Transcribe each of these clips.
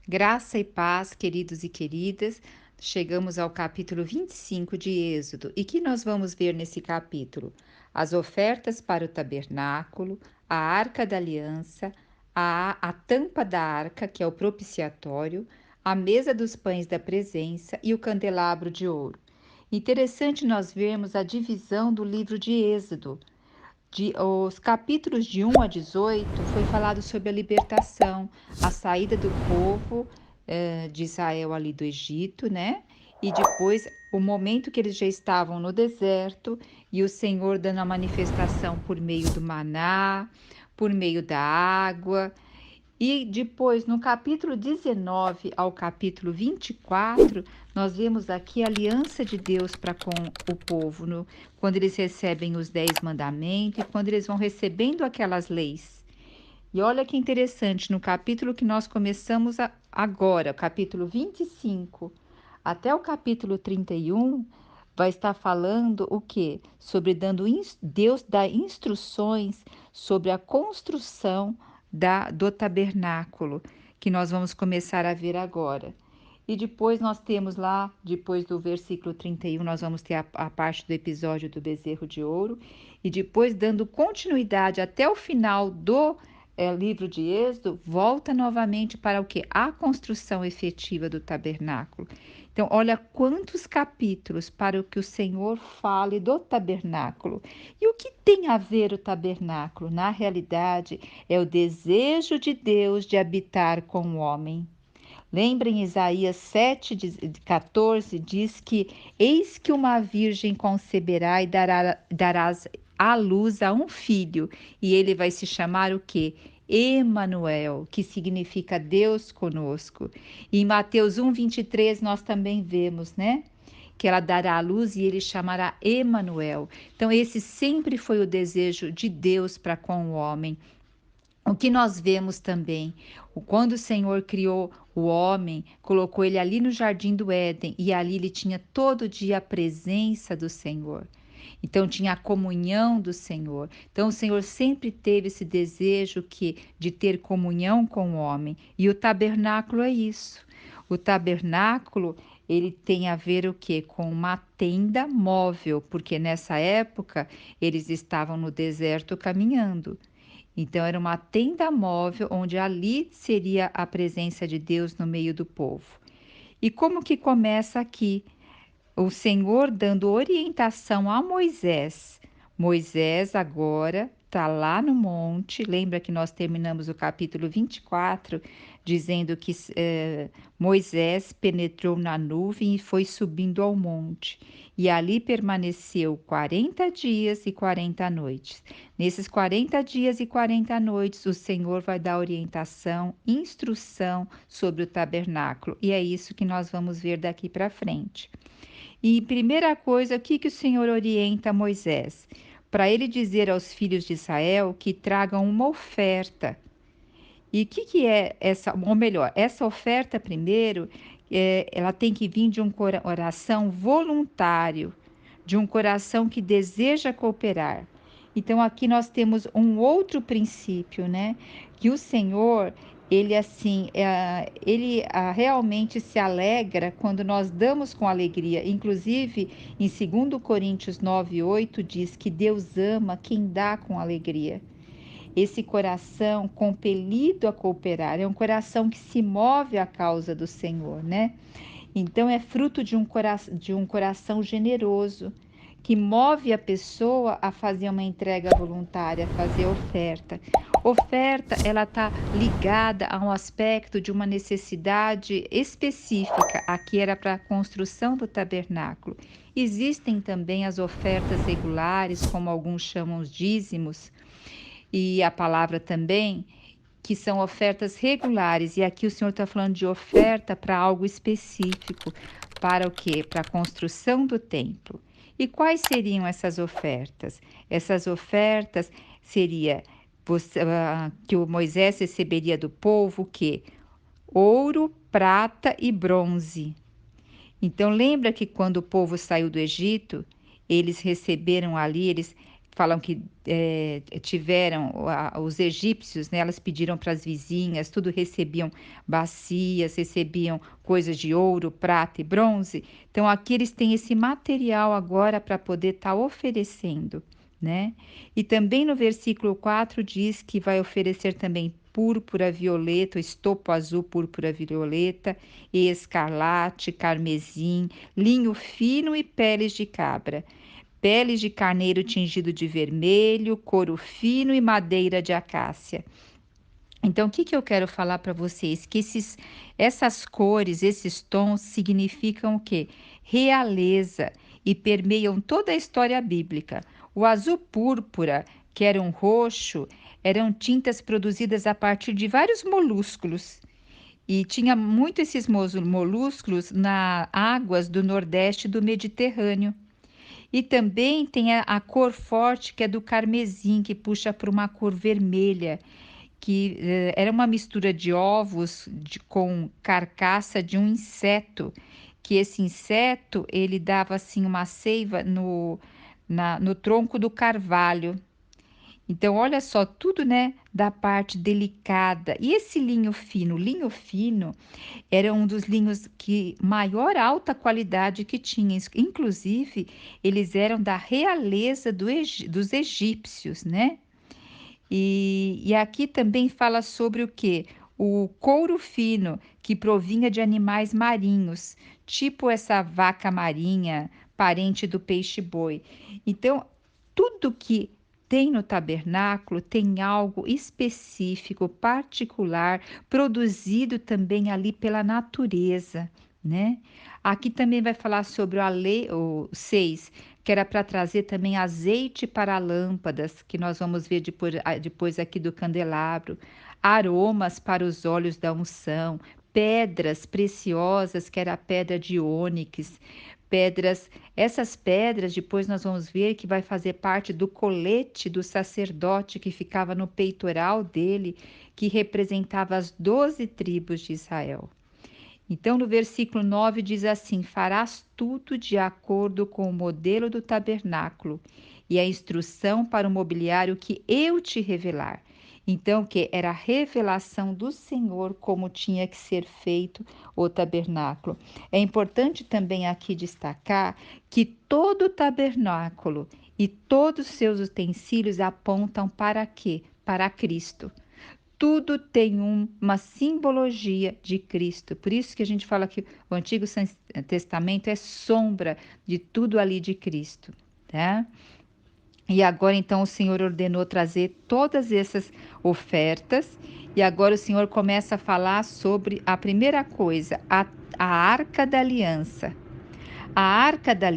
Graça e paz, queridos e queridas. Chegamos ao capítulo 25 de Êxodo. E que nós vamos ver nesse capítulo? As ofertas para o tabernáculo, a arca da aliança, a tampa da arca, que é o propiciatório, a mesa dos pães da presença e o candelabro de ouro. Interessante nós vermos a divisão do livro de Êxodo. Os capítulos de 1 a 18 foi falado sobre a libertação, a saída do povo de Israel ali do Egito, né? E depois o momento que eles já estavam no deserto e o Senhor dando a manifestação por meio do maná, por meio da água. E depois, no capítulo 19 ao capítulo 24, nós vemos aqui a aliança de Deus para com o povo, quando eles recebem os 10 mandamentos e quando eles vão recebendo aquelas leis. E olha que interessante, no capítulo que nós começamos agora, o capítulo 25, até o capítulo 31, vai estar falando o quê? Sobre Deus dá instruções sobre a construção do tabernáculo, que nós vamos começar a ver agora. E depois nós temos lá, depois do versículo 31, nós vamos ter a parte do episódio do bezerro de ouro. E depois, dando continuidade até o final do livro de Êxodo, volta novamente para o que? A construção efetiva do tabernáculo. Então, olha quantos capítulos para o que o Senhor fale do tabernáculo. E o que tem a ver o tabernáculo? Na realidade, é o desejo de Deus de habitar com o homem. Lembrem, Isaías 7,14 diz que eis que uma virgem conceberá e darás à luz a um filho, e ele vai se chamar o quê? Emanuel, que significa Deus conosco. E em Mateus 1,23 nós também vemos, né? Que ela dará à luz e ele chamará Emanuel. Então esse sempre foi o desejo de Deus para com o homem. O que nós vemos também, quando o Senhor criou o homem, colocou ele ali no jardim do Éden e ali ele tinha todo dia a presença do Senhor. Então tinha a comunhão do Senhor. Então o Senhor sempre teve esse desejo de ter comunhão com o homem. E o tabernáculo é isso. O tabernáculo, ele tem a ver o quê? Com uma tenda móvel, porque nessa época eles estavam no deserto caminhando. Então, era uma tenda móvel onde ali seria a presença de Deus no meio do povo. E como que começa aqui? O Senhor dando orientação a Moisés. Moisés agora está lá no monte. Lembra que nós terminamos o capítulo 24 dizendo que Moisés penetrou na nuvem e foi subindo ao monte. E ali permaneceu 40 dias e 40 noites. Nesses 40 dias e 40 noites, o Senhor vai dar orientação, instrução sobre o tabernáculo. E é isso que nós vamos ver daqui para frente. E primeira coisa, o que o Senhor orienta Moisés? Para ele dizer aos filhos de Israel que tragam uma oferta. E o que é essa, ou melhor, essa oferta primeiro, ela tem que vir de um coração voluntário, de um coração que deseja cooperar. Então aqui nós temos um outro princípio, né? Que o Senhor, ele assim, ele realmente se alegra quando nós damos com alegria. Inclusive, em 2 Coríntios 9:8 diz que Deus ama quem dá com alegria. Esse coração compelido a cooperar é um coração que se move à causa do Senhor, né? Então é fruto de um coração generoso que move a pessoa a fazer uma entrega voluntária, a fazer oferta. Oferta, ela está ligada a um aspecto de uma necessidade específica. Aqui era para a construção do tabernáculo. Existem também as ofertas regulares, como alguns chamam os dízimos, e a palavra também, que são ofertas regulares. E aqui o Senhor está falando de oferta para algo específico. Para o quê? Para a construção do templo. E quais seriam essas ofertas? Essas ofertas seria que o Moisés receberia do povo o quê? Ouro, prata e bronze. Então lembra que quando o povo saiu do Egito, eles receberam ali, eles falam que tiveram os egípcios, né, elas pediram para as vizinhas, tudo recebiam bacias, recebiam coisas de ouro, prata e bronze. Então aqui eles têm esse material agora para poder estar oferecendo, né? E também no versículo 4 diz que vai oferecer também púrpura, violeta, estopo azul, púrpura, violeta, e escarlate, carmesim, linho fino e peles de cabra, peles de carneiro tingido de vermelho, couro fino e madeira de acácia. Então, o que que eu quero falar para vocês? Que essas cores, esses tons significam o quê? Realeza e permeiam toda a história bíblica. O azul púrpura, que era um roxo, eram tintas produzidas a partir de vários molúsculos. E tinha muito esses molúsculos nas águas do Nordeste do Mediterrâneo. E também tem a cor forte, que é do carmesim, que puxa para uma cor vermelha, que era uma mistura de ovos com carcaça de um inseto, que esse inseto ele dava assim uma seiva no tronco do carvalho. Então, olha só, tudo, né, da parte delicada. E esse linho fino era um dos linhos que maior alta qualidade que tinha. Inclusive, eles eram da realeza dos egípcios, né? E aqui também fala sobre o que? O couro fino, que provinha de animais marinhos, tipo essa vaca marinha, parente do peixe-boi. Então, tudo que tem no tabernáculo tem algo específico, particular, produzido também ali pela natureza, né? Aqui também vai falar sobre o 6, que era para trazer também azeite para lâmpadas, que nós vamos ver depois aqui do candelabro, aromas para os óleos da unção, pedras preciosas, que era a pedra de ônix, essas pedras depois nós vamos ver que vai fazer parte do colete do sacerdote que ficava no peitoral dele, que representava as 12 tribos de Israel. Então, no versículo 9 diz assim: farás tudo de acordo com o modelo do tabernáculo e a instrução para o mobiliário que eu te revelar. Então, que era a revelação do Senhor como tinha que ser feito o tabernáculo. É importante também aqui destacar que todo o tabernáculo e todos os seus utensílios apontam para quê? Para Cristo. Tudo tem uma simbologia de Cristo. Por isso que a gente fala que o Antigo Testamento é sombra de tudo ali de Cristo, tá? E agora então o Senhor ordenou trazer todas essas ofertas, e agora o Senhor começa a falar sobre a primeira coisa, a Arca da Aliança. A Arca da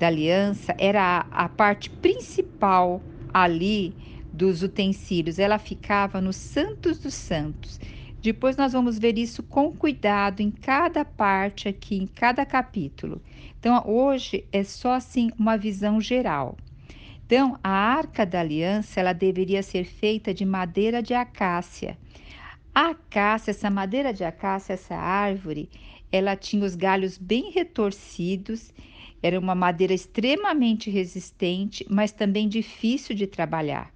Aliança era a parte principal ali dos utensílios. Ela ficava nos Santos dos Santos. Depois nós vamos ver isso com cuidado em cada parte aqui, em cada capítulo. Então, hoje é só assim uma visão geral. Então, a Arca da Aliança, ela deveria ser feita de madeira de acácia. A acácia, essa madeira de acácia, essa árvore, ela tinha os galhos bem retorcidos, era uma madeira extremamente resistente, mas também difícil de trabalhar.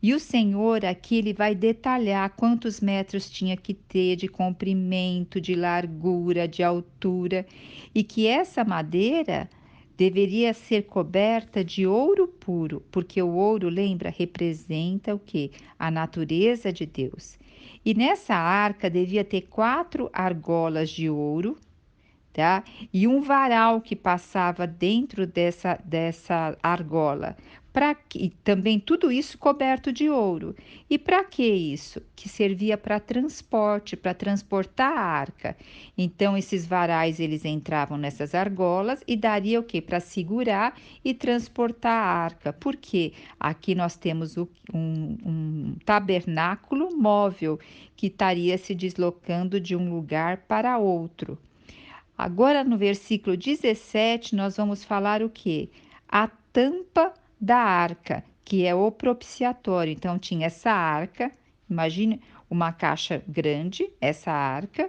E o Senhor aqui ele vai detalhar quantos metros tinha que ter de comprimento, de largura, de altura, e que essa madeira deveria ser coberta de ouro puro, porque o ouro, lembra, representa o que? A natureza de Deus. E nessa arca devia ter 4 argolas de ouro, tá? E um varal que passava dentro dessa argola. E também tudo isso coberto de ouro. E para que isso? Que servia para transporte, para transportar a arca. Então esses varais eles entravam nessas argolas e daria o que? Para segurar e transportar a arca. Porque aqui nós temos um tabernáculo móvel que estaria se deslocando de um lugar para outro. Agora, no versículo 17, nós vamos falar o que? A tampa da arca, que é o propiciatório. Então, tinha essa arca, imagine uma caixa grande, essa arca,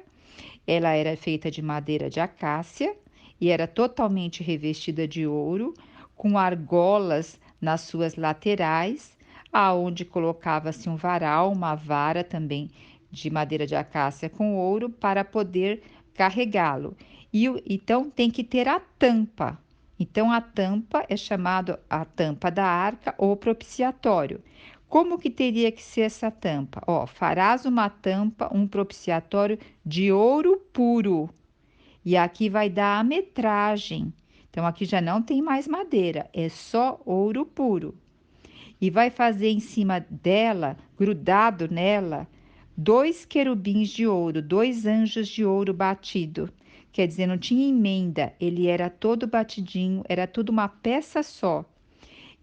ela era feita de madeira de acácia e era totalmente revestida de ouro, com argolas nas suas laterais, aonde colocava-se um varal, uma vara também de madeira de acácia com ouro para poder carregá-lo. Então tem que ter a tampa. Então a tampa é chamada a tampa da arca ou propiciatório. Como que teria que ser essa tampa? Ó, farás uma tampa, um propiciatório de ouro puro. E aqui vai dar a metragem. Então aqui já não tem mais madeira, é só ouro puro. E vai fazer em cima dela, grudado nela, 2 querubins de ouro, 2 anjos de ouro batido. Quer dizer, não tinha emenda, ele era todo batidinho, era tudo uma peça só.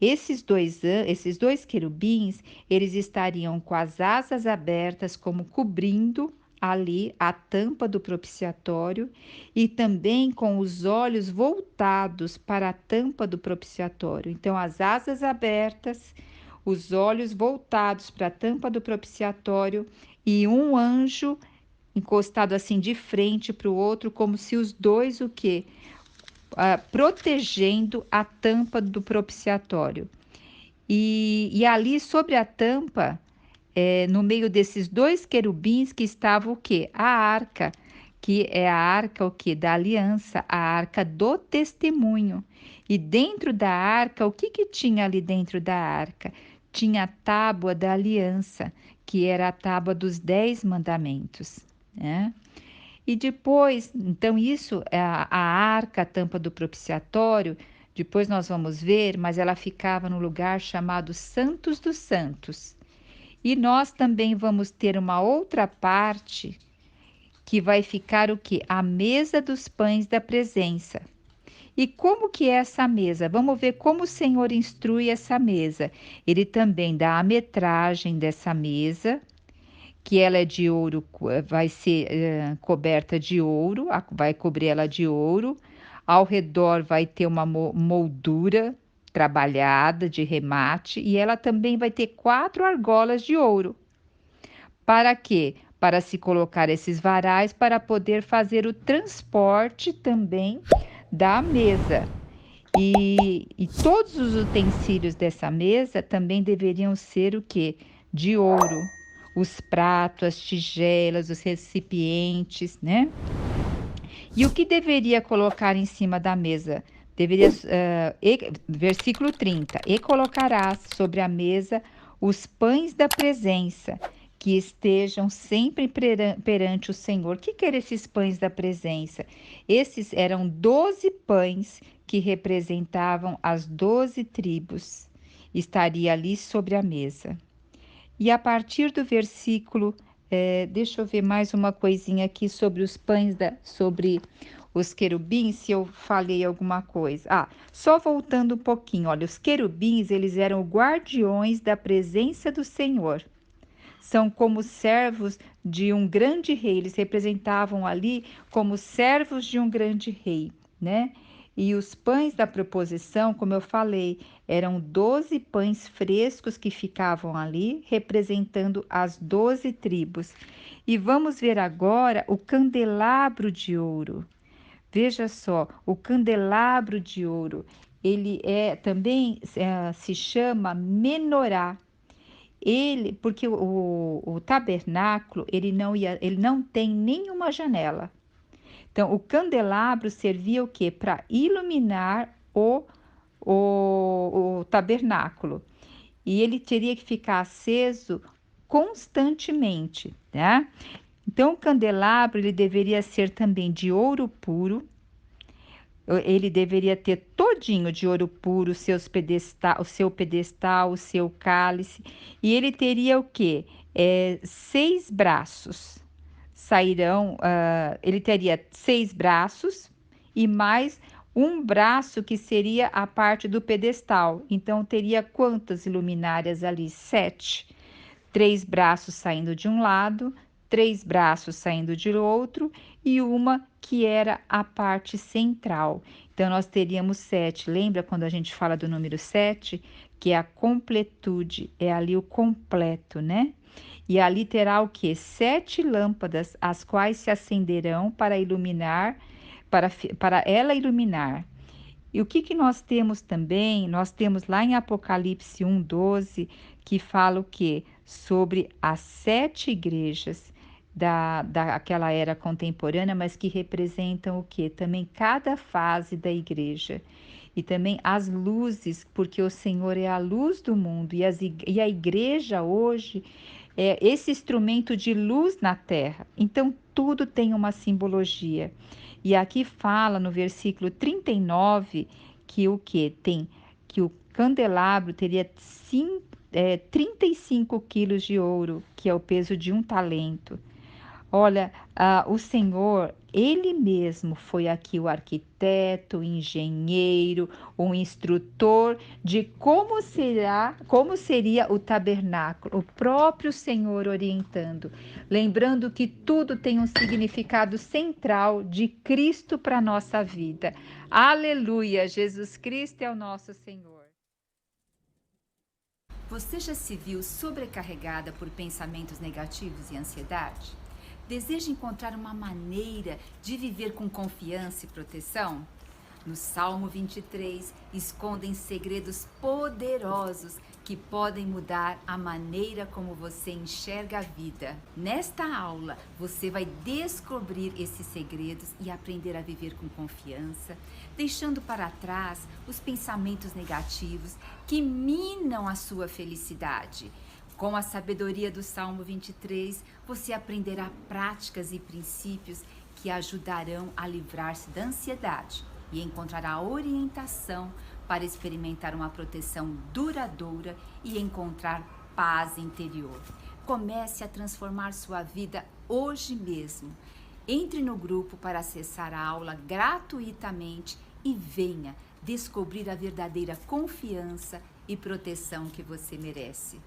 Esses dois querubins, eles estariam com as asas abertas, como cobrindo ali a tampa do propiciatório, e também com os olhos voltados para a tampa do propiciatório. Então, as asas abertas, os olhos voltados para a tampa do propiciatório, e um anjo encostado assim de frente para o outro, como se os dois o quê? Protegendo a tampa do propiciatório. E ali sobre a tampa, no meio desses 2 querubins, que estava o quê? A arca, que é a arca o quê? Da aliança, a arca do testemunho. E dentro da arca, o que que tinha ali dentro da arca? Tinha a tábua da aliança, que era a tábua dos 10 mandamentos, né? E depois, então, isso é a arca, a tampa do propiciatório. Depois nós vamos ver, mas ela ficava no lugar chamado Santos dos Santos. E nós também vamos ter uma outra parte que vai ficar o que? A mesa dos pães da presença. E como que é essa mesa? Vamos ver como o Senhor instrui essa mesa. Ele também dá a metragem dessa mesa, que ela é de ouro, vai ser coberta de ouro, vai cobrir ela de ouro. Ao redor vai ter uma moldura trabalhada de remate, e ela também vai ter 4 argolas de ouro. Para quê? Para se colocar esses varais para poder fazer o transporte também da mesa. E todos os utensílios dessa mesa também deveriam ser o quê? De ouro. Os pratos, as tigelas, os recipientes, né? E o que deveria colocar em cima da mesa? Versículo 30. E colocarás sobre a mesa os pães da presença, que estejam sempre perante o Senhor. O que eram esses pães da presença? Esses eram 12 pães que representavam as 12 tribos. Estaria ali sobre a mesa. E a partir do versículo, deixa eu ver mais uma coisinha aqui sobre os pães, sobre os querubins, se eu falei alguma coisa. Só voltando um pouquinho, olha, os querubins, eles eram guardiões da presença do Senhor. São como servos de um grande rei, eles representavam ali como servos de um grande rei, né? E os pães da proposição, como eu falei, eram 12 pães frescos que ficavam ali, representando as 12 tribos. E vamos ver agora o candelabro de ouro. Veja só, o candelabro de ouro, ele também se chama menorá. Porque o tabernáculo, ele não tem nenhuma janela. Então, o candelabro servia o quê? Para iluminar o tabernáculo. E ele teria que ficar aceso constantemente, né? Então, o candelabro, ele deveria ser também de ouro puro. Ele deveria ter todinho de ouro puro, o seu pedestal, o seu cálice. E ele teria o quê? 6 braços. Ele teria 6 braços e mais um braço que seria a parte do pedestal. Então, teria quantas luminárias ali? 7. 3 braços saindo de um lado, 3 braços saindo de outro, e uma que era a parte central. Então, nós teríamos 7. Lembra quando a gente fala do número 7? Que é a completude, é ali o completo, né? E ali terá o quê? 7 lâmpadas, as quais se acenderão para iluminar, para ela iluminar. E o que que nós temos também? Nós temos lá em Apocalipse 1:12, que fala o quê? Sobre as 7 igrejas daquela era contemporânea, mas que representam o quê? Também cada fase da igreja. E também as luzes, porque o Senhor é a luz do mundo, e a igreja hoje é esse instrumento de luz na terra. Então, tudo tem uma simbologia. E aqui fala no versículo 39 que o que tem que o candelabro teria 35 quilos de ouro, que é o peso de um talento. Olha, o Senhor, Ele mesmo foi aqui o arquiteto, o engenheiro, o instrutor de como seria o tabernáculo, o próprio Senhor orientando, lembrando que tudo tem um significado central de Cristo para a nossa vida. Aleluia, Jesus Cristo é o nosso Senhor. Você já se viu sobrecarregada por pensamentos negativos e ansiedade? Deseja encontrar uma maneira de viver com confiança e proteção? No Salmo 23, escondem segredos poderosos que podem mudar a maneira como você enxerga a vida. Nesta aula, você vai descobrir esses segredos e aprender a viver com confiança, deixando para trás os pensamentos negativos que minam a sua felicidade. Com a sabedoria do Salmo 23, você aprenderá práticas e princípios que ajudarão a livrar-se da ansiedade e encontrará orientação para experimentar uma proteção duradoura e encontrar paz interior. Comece a transformar sua vida hoje mesmo. Entre no grupo para acessar a aula gratuitamente e venha descobrir a verdadeira confiança e proteção que você merece.